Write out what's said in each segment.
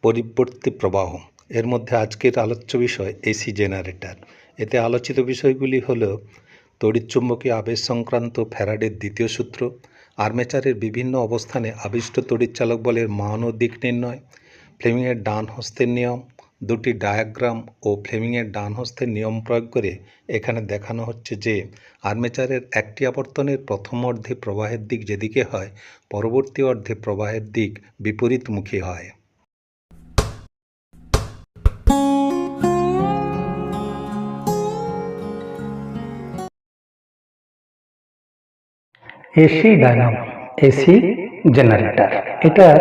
পরিবর্তী প্রবাহ। এর মধ্যে আজকের আলোচ্য বিষয় এসি জেনারেটর। এতে আলোচিত বিষয়গুলি হল তড়িৎচুম্বকীয় আবেশ সংক্রান্ত ফ্যারাডের দ্বিতীয় সূত্র, আর্মেচারের বিভিন্ন অবস্থানে আবিষ্ট তড়িৎচালক বলের মান ও দিক নির্ণয়, ফ্লেমিংয়ের ডান হস্তের নিয়ম, দুটি ডায়াগ্রাম ও ফ্লেমিংয়ের ডান হস্তের নিয়ম প্রয়োগ করে এখানে দেখানো হচ্ছে যে আর্মেচারের একটি আবর্তনের প্রথম অর্ধে প্রবাহের দিক যেদিকে হয়, পরবর্তী অর্ধে প্রবাহের দিক বিপরীতমুখী হয়। এসি ডায়নামো, এসি জেনারেটর, এটার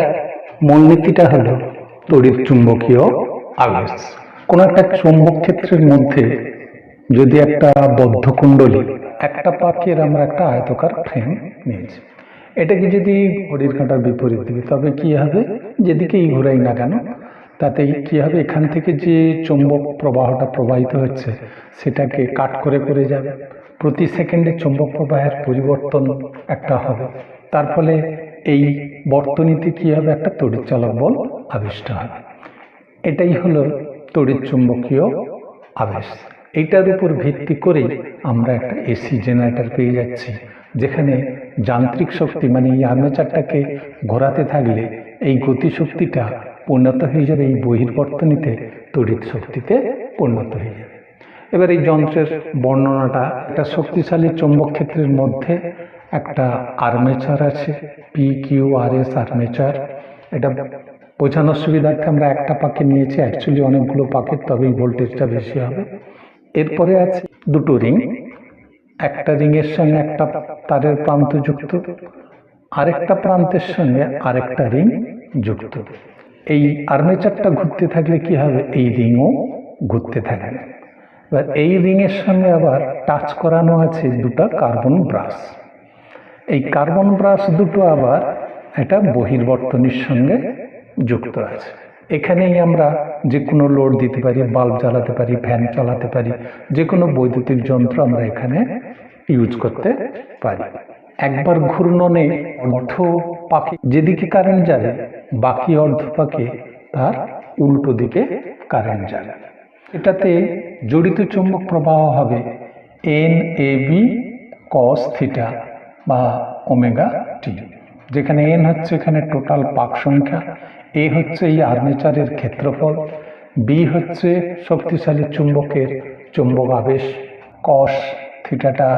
মূলনীতিটা হলো তড়িৎ চুম্বকীয় আবেশ। কোন একটা চৌম্বক ক্ষেত্রের মধ্যে যদি একটা বদ্ধ কুণ্ডলী, একটা পাকের আমরা একটা আয়তকার ফ্রেম নিয়েছি, এটাকে যদি ঘড়ির কাঁটার বিপরীত দিকে, তবে কি হবে, যেদিকেই ঘোরাই না কেন তাতে কি হবে, এখান থেকে যে চৌম্বক প্রবাহটা প্রবাহিত হচ্ছে সেটাকে কাট করে করে যাবে। প্রতি সেকেন্ডে চৌম্বক প্রবাহের পরিবর্তন একটা হবে, তার ফলে এই বর্তনীতে কি হবে, একটা তড়িৎচালক বল আবিষ্ট হবে। এটাই হলো তড়িৎ চুম্বকীয় আবেশ। এইটার উপর ভিত্তি করে আমরা একটা এসি জেনারেটর পেয়ে যাচ্ছি, যেখানে যান্ত্রিক শক্তি মানে এই আর্মেচারটাকে ঘোরাতে থাকলে এই গতিশক্তিটা পরিণত হয়ে যাবে এই বহির্বর্তনীতে তড়িৎ শক্তিতে পরিণত হয়ে যাবে। এবার এই যন্ত্রের বর্ণনাটা, একটা শক্তিশালী চৌম্বক ক্ষেত্রের মধ্যে একটা আর্মেচার আছে, PQRS আর্মেচার। এটা বোঝানোর সুবিধার্থে আমরা একটা পাকে নিয়েছি, অ্যাকচুয়ালি অনেকগুলো পাকের, তবেই ভোল্টেজটা বেশি হবে। এরপরে আছে দুটো রিং, একটা রিংয়ের সঙ্গে একটা তারের প্রান্ত যুক্ত, আরেকটা প্রান্তের সঙ্গে আরেকটা রিং যুক্ত। এই আর্মেচারটা ঘুরতে থাকলে কি হবে, এই রিংও ঘুরতে থাকবে। এবার এই রিংয়ের সঙ্গে আবার টাচ করানো আছে দুটো কার্বন ব্রাশ। এই কার্বন ব্রাশ দুটো আবার এটা বহির্বর্তনীর সঙ্গে যুক্ত আছে। এখানেই আমরা যে কোনো লোড দিতে পারি, বাল্ব জ্বালাতে পারি, ফ্যান চালাতে পারি, যে কোনো বৈদ্যুতিক যন্ত্র আমরা এখানে ইউজ করতে পারি। একবার ঘূর্ণনে অর্ধ পাকে যেদিকে কারেন্ট যাবে, বাকি অর্ধ পাকে তার উল্টো দিকে কারেন্ট যাবে। এটাতে জড়িত চৌম্বক প্রবাহ হবে NAB cos থিটা বা ওমেগা টি, যেখানে N হচ্ছে এখানে টোটাল পাক সংখ্যা, A হচ্ছে এই আর্মেচারের ক্ষেত্রফল, B হচ্ছে শক্তিশালী চুম্বকের চৌম্বক আবেশ, cos থিটাটা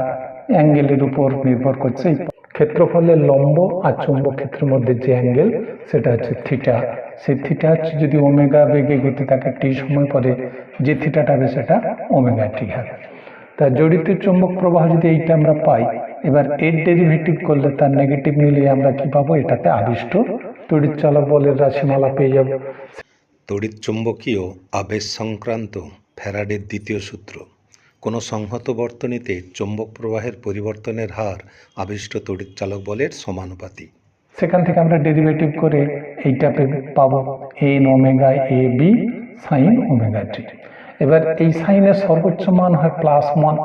অ্যাঙ্গেলের উপর নির্ভর করছে। ক্ষেত্রফলের লম্ব আর চৌম্বক ক্ষেত্রের মধ্যে যে অ্যাঙ্গেল সেটা হচ্ছে থিটা। সেই থিটা হচ্ছে যদি ওমেগা বেগে গতি থাকে টি সময় পরে, যে থিটাটা হবে সেটা ওমেগা টি হবে। তা জড়িত চৌম্বক প্রবাহ যদি এইটা আমরা পাই, এবার এর ডেরিভেটিভ করলে তার নেগেটিভ নিলে আমরা কি পাবো, এটাতে আবিষ্ট তড়িৎচালক বলের রাশিমালা পেয়ে যাব। তড়িৎচুম্বকীয় আবেশ সংক্রান্ত ফ্যারাডের দ্বিতীয় সূত্র। কোনো সংহত বর্তনীতে চৌম্বক প্রবাহের পরিবর্তনের হার আবিষ্ট তড়িৎচালক বলের সমানুপাতিক। সেখান থেকে আমরা ডেরিভেটিভ করে এইটা পাবো N omega AB sine omega t. এবার এই সাইনের সর্বোচ্চ মান হয় +1,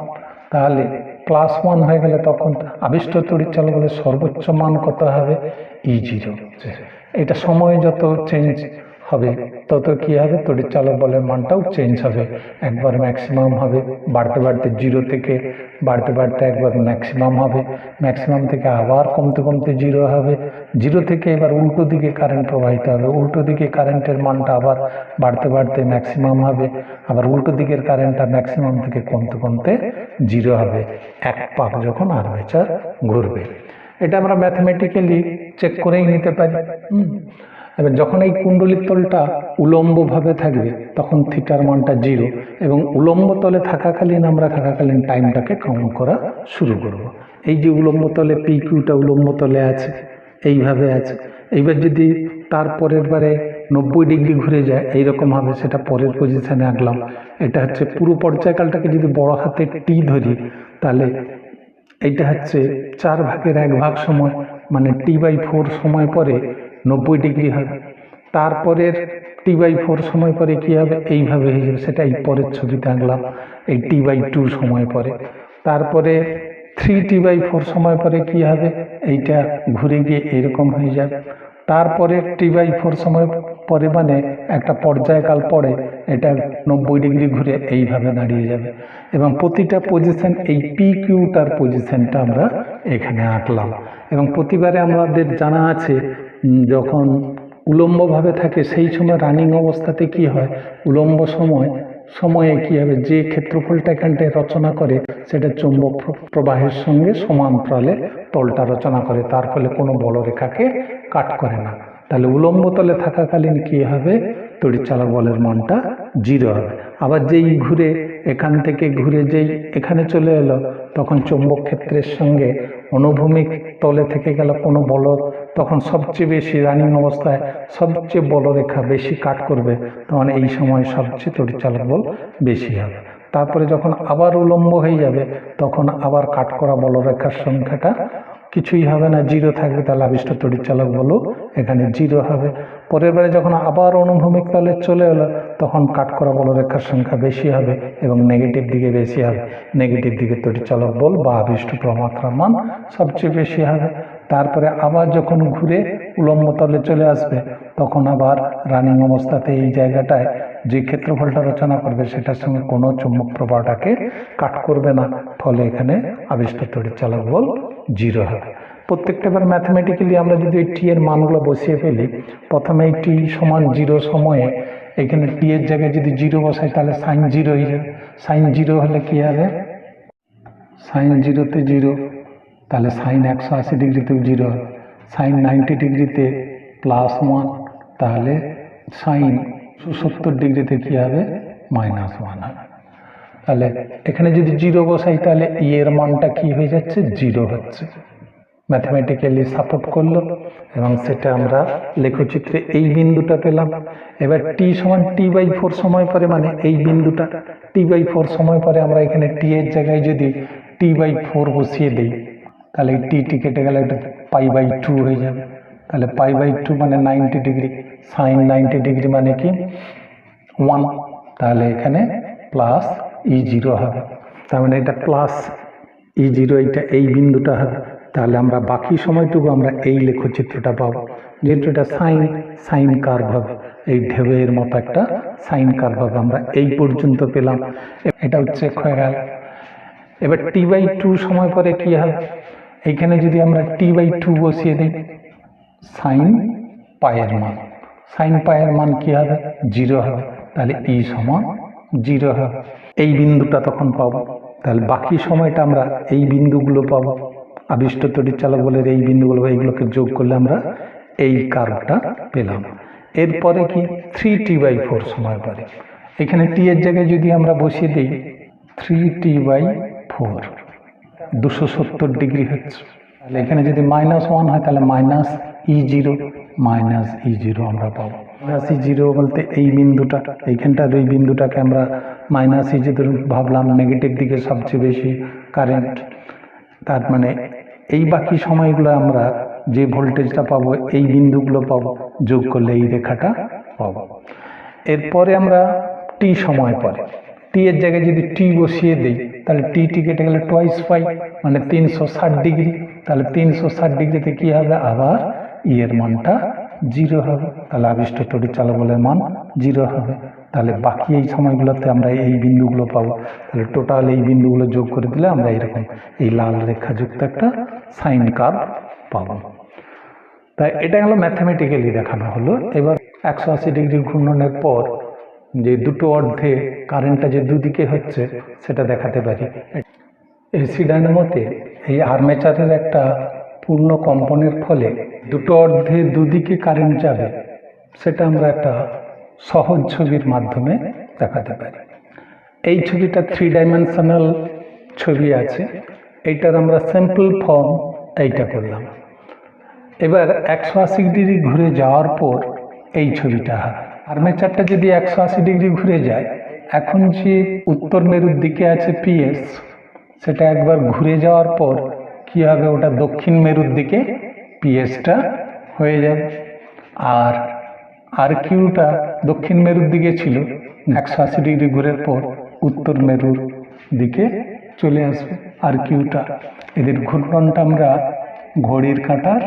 তাহলে +1 হয়ে গেলে তখন আবিষ্ট তড়িৎচালক বলের সর্বোচ্চ মান কত হবে, E0। এটা সময় যত চেঞ্জ হবে তত কি হবে, তড়িৎচালক বলের মানটাও চেঞ্জ হবে। একবার ম্যাক্সিমাম হবে, বাড়তে বাড়তে 0 থেকে বাড়তে বাড়তে একবার ম্যাক্সিমাম হবে, ম্যাক্সিমাম থেকে আবার কমতে কমতে 0 হবে, 0 থেকে এবার উল্টো দিকে কারেন্ট প্রবাহিত হবে, উল্টো দিকে কারেন্টের মানটা আবার বাড়তে বাড়তে ম্যাক্সিমাম হবে, আবার উল্টো দিকের কারেন্টটা ম্যাক্সিমাম থেকে কমতে কমতে 0 হবে এক পাক যখন আর্মেচার ঘুরবে। এটা আমরা ম্যাথমেটিক্যালি চেক করেই নিতে পারি। এবার যখন এই কুণ্ডলীর তলটা উলম্বভাবে থাকবে তখন থিটার মানটা 0, এবং উলম্ব তলে থাকাকালীন আমরা থাকাকালীন টাইমটাকে কাউন্ট করা শুরু করব। এই যে উলম্ব তলে PQটা উলম্ব তলে আছে, এইভাবে আছে। এইবার যদি তার পরের বারে 90 ডিগ্রি ঘুরে যায়, এইরকম হবে, সেটা পরের পজিশনে আনলাম। এটা হচ্ছে পুরো পর্যায়কালটাকে যদি বড় হাতে টি ধরি, তাহলে এইটা হচ্ছে 4/1 সময়, মানে T/4 সময় পরে 90 ডিগ্রি হবে। তারপরের T/4 সময় পরে কি হবে, এইভাবে হয়ে যাবে, সেটা এই পরের ছবিতে আনলাম। এই T/2 সময় পরে, তারপরে 3T/4 সময় পরে কি হবে, এইটা ঘুরে গিয়ে এরকম হয়ে যাবে। তারপরে T/4 সময় পরে মানে একটা পর্যায়কাল পরে এটা 90 ডিগ্রি ঘুরে এইভাবে দাঁড়িয়ে যাবে এবং প্রতিটা পজিশন এই পি কিউটার পজিশনটা আমরা এখানে আঁকলাম এবং প্রতিবারে আমাদের জানা আছে যখন উলম্বভাবে থাকে সেই সময় রানিং অবস্থাতে কি হয়, উলম্ব সময়ে কি হবে, যে ক্ষেত্রফলটা এখানটায় রচনা করে সেটা চৌম্বক প্রবাহের সঙ্গে সমান্তরালে তলটা রচনা করে, তার ফলে কোনো বলরেখাকে কাট করে না। তাহলে উলম্ব তলে থাকাকালীন কি হবে, তড়িৎচালক বলের মানটা 0 হবে। আবার যেই ঘুরে এখান থেকে ঘুরে যেই এখানে চলে এলো তখন চৌম্বক ক্ষেত্রের সঙ্গে অনুভূমিক তলে থেকে গেল কোনো বল, তখন সবচেয়ে বেশি রানিং অবস্থায় সবচেয়ে বলরেখা বেশি কাট করবে, তখন এই সময় সবচেয়ে তড়িৎচালক বল বেশি হবে। তারপরে যখন আবার উলম্ব হয়ে যাবে তখন আবার কাট করা বলরেখার সংখ্যাটা কিছুই হবে না, 0 থাকবে, তাহলে আবিষ্ট তড়িৎচালক বলও এখানে 0 হবে। পরের বারে যখন আবার অনুভূমিক তলে চলে এলো তখন কাট করা বলরেখার সংখ্যা বেশি হবে এবং নেগেটিভ দিকে বেশি হবে, নেগেটিভ দিকে তড়িৎচালক বল বা আবিষ্ট প্রমাত্রার মান সবচেয়ে বেশি হবে। তারপরে আবার যখন ঘুরে উলম্ব তলে চলে আসবে তখন আবার রানিং অবস্থাতে এই জায়গাটায় যে ক্ষেত্রফলটা রচনা করবে সেটার সঙ্গে কোনো চুম্বক প্রবাহটাকে কাট করবে না, ফলে এখানে আবিষ্ট তড়িৎচালক বল 0 হবে। প্রত্যেকটা বার ম্যাথমেটিক্যালি আমরা যদি এই টি এর মানগুলো বসিয়ে ফেলি, প্রথমে এই টি সমান 0 সময়ে এখানে টি এর জায়গায় যদি 0 বসাই তাহলে সাইন 0 হয়ে যাবে। সাইন 0 হলে কি হবে, সাইন 0-তে 0, তাহলে সাইন 180 ডিগ্রিতেও 0 হবে। সাইন 90 ডিগ্রিতে +1, তাহলে সাইন 70 ডিগ্রিতে কী হবে, -1 হবে। তাহলে এখানে যদি 0 বসাই তাহলে ই এর মানটা কি হয়ে যাচ্ছে, 0 হচ্ছে। ম্যাথমেটিক্যালি সাপোর্ট করলো এবং সেটা আমরা লেখচিত্রে এই বিন্দুটা পেলাম। এবার টি সমান T/4 সময় পরে, মানে এই বিন্দুটা T/4 সময় পরে আমরা এখানে টি এর জায়গায় যদি T/4 বসিয়ে দিই তাহলে এই টি কেটে গেলে এটা π/2 হয়ে যাবে। তাহলে π/2 মানে 90 ডিগ্রি, সাইন 90 ডিগ্রি মানে কি 1, তাহলে এখানে +E0 হবে। তার মানে এটা +E0, এইটা এই বিন্দুটা হবে। তাহলে আমরা বাকি সময়টুকু আমরা এই লেখচিত্রটা পাবো, যেহেতু এটা সাইন কার্ভ হবে, এই ঢেউয়ের মতো একটা সাইন কার্ভ হবে। আমরা এই পর্যন্ত পেলাম, এটা হচ্ছে হয়ে গেল। এবার T/2 সময় পরে কি হবে, এইখানে যদি আমরা T/2 বসিয়ে দিই, সাইন পায়ের মান কি হবে, 0 হবে। তাহলে ই সমান 0 হবে। এই বিন্দুটা তখন পাবো। তাহলে বাকি সময়টা আমরা এই বিন্দুগুলো পাবো, আবিষ্ট তড়িৎচালক বলের এই বিন্দুগুলো, এইগুলোকে যোগ করলে আমরা এই কার্ভটা পেলাম। এরপরে কি 3T/4 সময় পরে এখানে টি এর জায়গায় যদি আমরা বসিয়ে দিই 3T/4, 270 ডিগ্রি হচ্ছে। তাহলে এখানে যদি -1 হয় তাহলে -E0 আমরা পাবো। -E0 বলতে এই বিন্দুটা, এইখানটার এই বিন্দুটাকে আমরা -E0 ভাবলাম, নেগেটিভ দিকে সবচেয়ে বেশি কারেন্ট। তার মানে এই বাকি সময়গুলো আমরা যে ভোল্টেজটা পাবো এই বিন্দুগুলো পাবো, যোগ করলে এই রেখাটা পাবো। এরপরে আমরা টি সময় পরে টি এর জায়গায় যদি টি বসিয়ে দিই তাহলে টি কেটে গেলে টোয়াইস পাই, মানে 360 ডিগ্রি। তাহলে 360 ডিগ্রিতে কি হবে, আবার ই এর মানটা 0 হবে। তাহলে আবিষ্ট তড়িৎচালক বলের মান 0 হবে। তাহলে বাকি এই সময়গুলোতে আমরা এই বিন্দুগুলো পাবো। তাহলে টোটাল এই বিন্দুগুলো যোগ করে দিলে আমরা এরকম এই লাল রেখাযুক্ত একটা সাইন কার্ভ পাবো। তাই এটা গেল ম্যাথমেটিক্যালি দেখানো হলো। এবার 180 ডিগ্রি ঘূর্ণনের পর যে দুটো অর্ধে কারেন্টটা যে দুদিকে হচ্ছে সেটা দেখাতে পারি। এসি ডায়নামোতে এই আর্মেচারের একটা পূর্ণ কম্পনের ফলে দুটো অর্ধে দুদিকে কারেন্ট যাবে, সেটা আমরা একটা সহজ ছবির মাধ্যমে দেখাতে পারি। এই ছবিটা 3 ডাইমেনশনাল ছবি আছে, এইটার আমরা সিম্পল ফর্ম এইটা করলাম। এবার 180 ডিগ্রি ঘুরে যাওয়ার পর এই ছবিটা হয়। আর্মেচারটা যদি 180 ডিগ্রি ঘুরে যায়, এখন যে উত্তর মেরুর দিকে আছে পিএস, সেটা একবার ঘুরে যাওয়ার পর কি হবে, ওটা দক্ষিণ মেরুর দিকে পিএসটা হয়ে যাবে। আর কিউটা দক্ষিণ মেরুর দিকে ছিল, 180 ডিগ্রি ঘুরের পর উত্তর মেরুর দিকে চলে আসবে আর কিউটা। এদের ঘূর্ণনটা আমরা ঘড়ির কাঁটার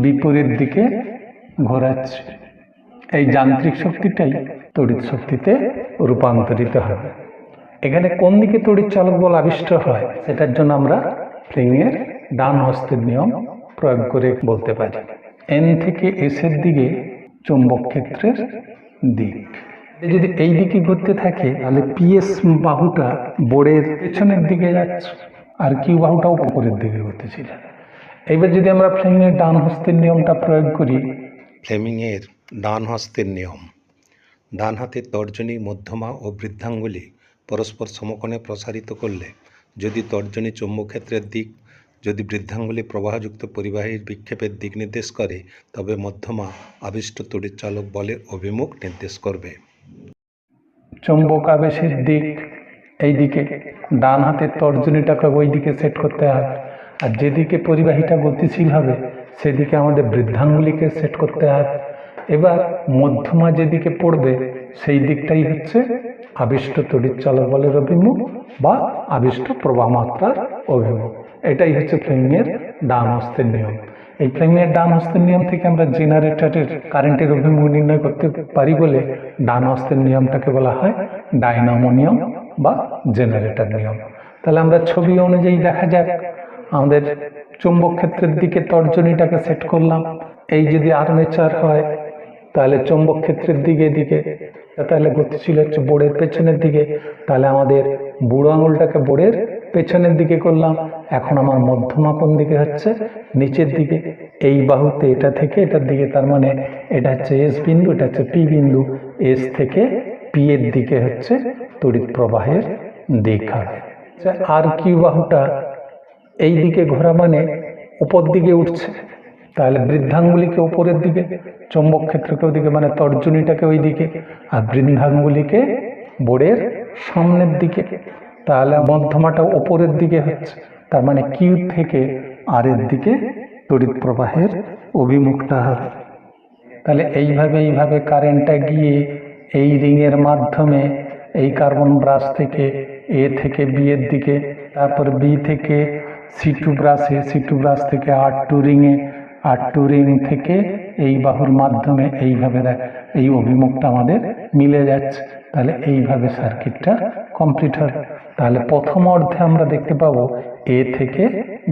বিপরীত দিকে ঘোরাচ্ছি। এই যান্ত্রিক শক্তিটাই তড়িৎ শক্তিতে রূপান্তরিত হবে। এখানে কোন দিকে তড়িৎ চালক বল আবিষ্ট হয় সেটার জন্য আমরা ফ্লেমিংয়ের ডান হস্তের নিয়ম প্রয়োগ করে বলতে পারি। এন থেকে এস এর দিকে চৌম্বক ক্ষেত্রের দিক যদি এই দিকে ঘুরতে থাকে তাহলে পিএস বাহুটা বোর্ডের পেছনের দিকে যাচ্ছে আর কিউ বাহুটাও উপরের দিকে ঘুরতেছিল। এইবার যদি আমরা ফ্লেমিংয়ের ডান হস্তের নিয়মটা প্রয়োগ করি, ফ্লেমিংয়ের ডান হস্তের নিয়ম। ডান হাতের তর্জনী, মধ্যমা ও বৃদ্ধাঙ্গুলি পরস্পর সমকোণে প্রসারিত করলে যদি তর্জনী চৌম্বকক্ষেত্রের দিক, যদি বৃদ্ধাঙ্গুলি প্রবাহযুক্ত পরিবাহীর বিক্ষেপের দিক নির্দেশ করে, তবে মধ্যমা আবিষ্ট তড়িৎচালক বলের অভিমুখ নির্দেশ করবে। চৌম্বক আবেশের দিক এই দিকে, ডান হাতের তর্জনীটাকে ওই দিকে সেট করতে হবে, আর যেদিকে পরিবাহীটা গতিশীল হবে সেদিকে আমাদের বৃদ্ধাঙ্গুলিকে সেট করতে হবে। এবার মধ্যমা যেদিকে পড়বে সেই দিকটাই হচ্ছে আবিষ্ট তড়িৎচালক বলের অভিমুখ বা আবিষ্ট প্রবাহ মাত্রার অভিমুখ। এটাই হচ্ছে ফ্লেমিংয়ের ডান হস্তের নিয়ম। এই ফ্লেমিংয়ের ডান হস্তের নিয়ম থেকে আমরা জেনারেটরের কারেন্টের অভিমুখ নির্ণয় করতে পারি বলে ডান হস্তের নিয়মটাকে বলা হয় ডাইনামো নিয়ম বা জেনারেটর নিয়ম। তাহলে আমরা ছবি অনুযায়ী দেখা যাক, আমাদের চুম্বক ক্ষেত্রের দিকে তর্জনীটাকে সেট করলাম। এই যদি আর্মেচার হয় তাহলে চৌম্বক ক্ষেত্রের দিকে, তাহলে গতিশীল হচ্ছে বোর্ডের পেছনের দিকে, তাহলে আমাদের বুড়ো আঙুলটাকে বোর্ডের পেছনের দিকে করলাম। এখন আমার মধ্যমা কোন দিকে হচ্ছে? নিচের দিকে। এই বাহুতে এটা থেকে এটার দিকে, তার মানে এটা হচ্ছে এস বিন্দু, এটা হচ্ছে পি বিন্দু। এস থেকে পি এর দিকে হচ্ছে তড়িৎ প্রবাহের দিক হবে। আর কিউ বাহুটা এই দিকে ঘোরা মানে উপর দিকে উঠছে, তাহলে বৃদ্ধাঙ্গুলিকে উপরের দিকে, চৌম্বক ক্ষেত্রকে ওইদিকে মানে তর্জনীটাকে ওই দিকে, আর বৃদ্ধাঙ্গুলিকে বোর্ডের সামনের দিকে, তাহলে মধ্যমাটা উপরের দিকে হচ্ছে, তার মানে কিউ থেকে আর এর দিকে তড়িৎ প্রবাহের অভিমুখটা হবে। তাহলে এইভাবে কারেন্টটা গিয়ে এই রিংয়ের মাধ্যমে এই কার্বন ব্রাশ থেকে এ থেকে বি এর দিকে, তারপর বি থেকে C2 ব্রাশে, C2 ব্রাশ থেকে R2 রিংয়ে, R2 রিং থেকে এই বাহুর মাধ্যমে এইভাবে এই অভিমুখটা আমাদের মিলে যাচ্ছে। তাহলে এইভাবে সার্কিটটা কমপ্লিট হবে। তাহলে প্রথম অর্ধে আমরা দেখতে পাবো এ থেকে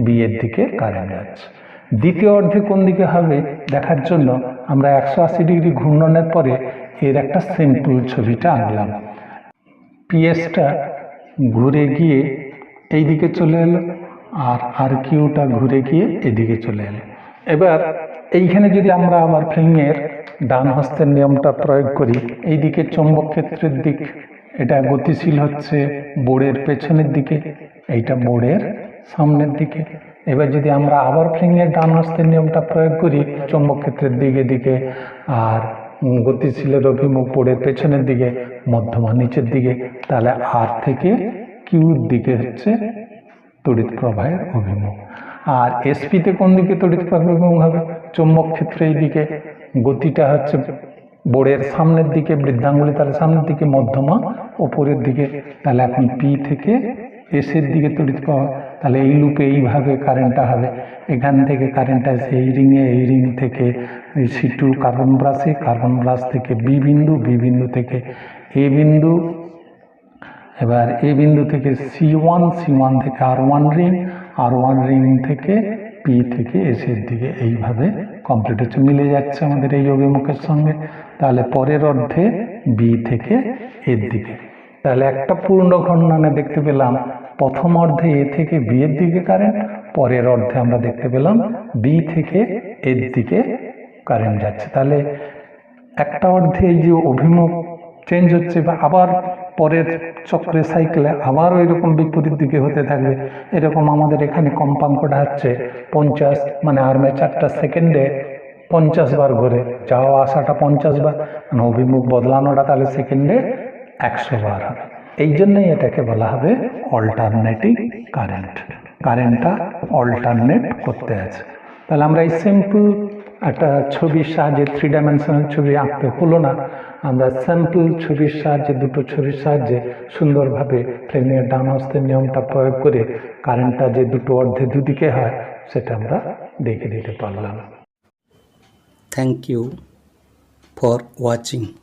বি এর দিকে কারেন্ট যাচ্ছে। দ্বিতীয় অর্ধে কোন দিকে হবে দেখার জন্য আমরা 180 ডিগ্রি ঘূর্ণনের পরে এর একটা সিম্পল ছবিটা আনলাম। পিএসটা ঘুরে গিয়ে এই দিকে চলে এলো, আর কিউটা ঘুরে গিয়ে এদিকে চলে এলো। এবার এইখানে যদি আমরা আবার ফ্লেমিংয়ের ডান হস্তের নিয়মটা প্রয়োগ করি, এইদিকে চৌম্বক ক্ষেত্রের দিক, এটা গতিশীল হচ্ছে বোর্ডের পেছনের দিকে, এইটা বোর্ডের সামনের দিকে। এবার যদি আমরা আবার ফ্লেমিংয়ের ডান হস্তের নিয়মটা প্রয়োগ করি, চৌম্বক ক্ষেত্রের দিকে আর গতিশীলের অভিমুখ বোর্ডের পেছনের দিকে, মধ্যমা নিচের দিকে, তাহলে আর থেকে কিউর দিকে হচ্ছে তড়িৎ প্রবাহের অভিমুখ। আর এসপিতে কোন দিকে তড়িৎ প্রবাহের অভিমুখ হবে? চৌম্বক ক্ষেত্রে এই দিকে, গতিটা হচ্ছে বোর্ডের সামনের দিকে, বৃদ্ধাঙ্গুলি তাহলে সামনের দিকে, মধ্যমা উপরের দিকে। তাহলে এখন পি থেকে এসের দিকে তড়িৎ প্রবাহ, তাহলে এই লুপে এইভাবে কারেন্টটা হবে। এখান থেকে কারেন্টটা আসে এই রিংয়ে, এই রিং থেকে C2 কার্বন ব্রাশে, কার্বন ব্রাশ থেকে বি বিন্দু থেকে এ বিন্দু, এবার এ বিন্দু থেকে C1 থেকে R1 রিং থেকে পি থেকে এসের দিকে, এইভাবে কমপ্লিট হচ্ছে, মিলে যাচ্ছে আমাদের এই অভিমুখের সঙ্গে। তাহলে পরের অর্ধে বি থেকে এর দিকে। তাহলে একটা পূর্ণ ঘূর্ণনে দেখতে পেলাম প্রথম অর্ধে এ থেকে বি এর দিকে কারেন্ট, পরের অর্ধে আমরা দেখতে পেলাম বি থেকে এর দিকে কারেন্ট যাচ্ছে। তাহলে একটা অর্ধে এই যে অভিমুখ চেঞ্জ হচ্ছে, বা আবার পরের চক্রে সাইকেলে আবার ওই রকম বিপরীত দিকে হতে থাকবে। এরকম আমাদের এখানে কম্পাঙ্কটা হচ্ছে 50, মানে আর্মেচারটা সেকেন্ডে 50 বার ঘোরে, যাওয়া আসাটা 50 বার, মানে অভিমুখ বদলানোটা তাহলে সেকেন্ডে 100 বার হবে। এই জন্যই এটাকে বলা হবে অল্টারনেটিং কারেন্ট। কারেন্টটা অল্টারনেট করতে আছে। তাহলে আমরা এই সিম্পল একটা ছবির সাহায্যে, 3 ডাইমেনশনাল ছবি আঁকতে হলো না, আমরা স্যাম্পল ছবির সাহায্যে, দুটো ছবির সাহায্যে সুন্দরভাবে ফ্লেমিংয়ের ডান হস্তের নিয়মটা প্রয়োগ করে কারেন্টটা যে দুটো অর্ধে দুদিকে হয় সেটা আমরা দেখে দিতে পারলাম। Thank you. for watching.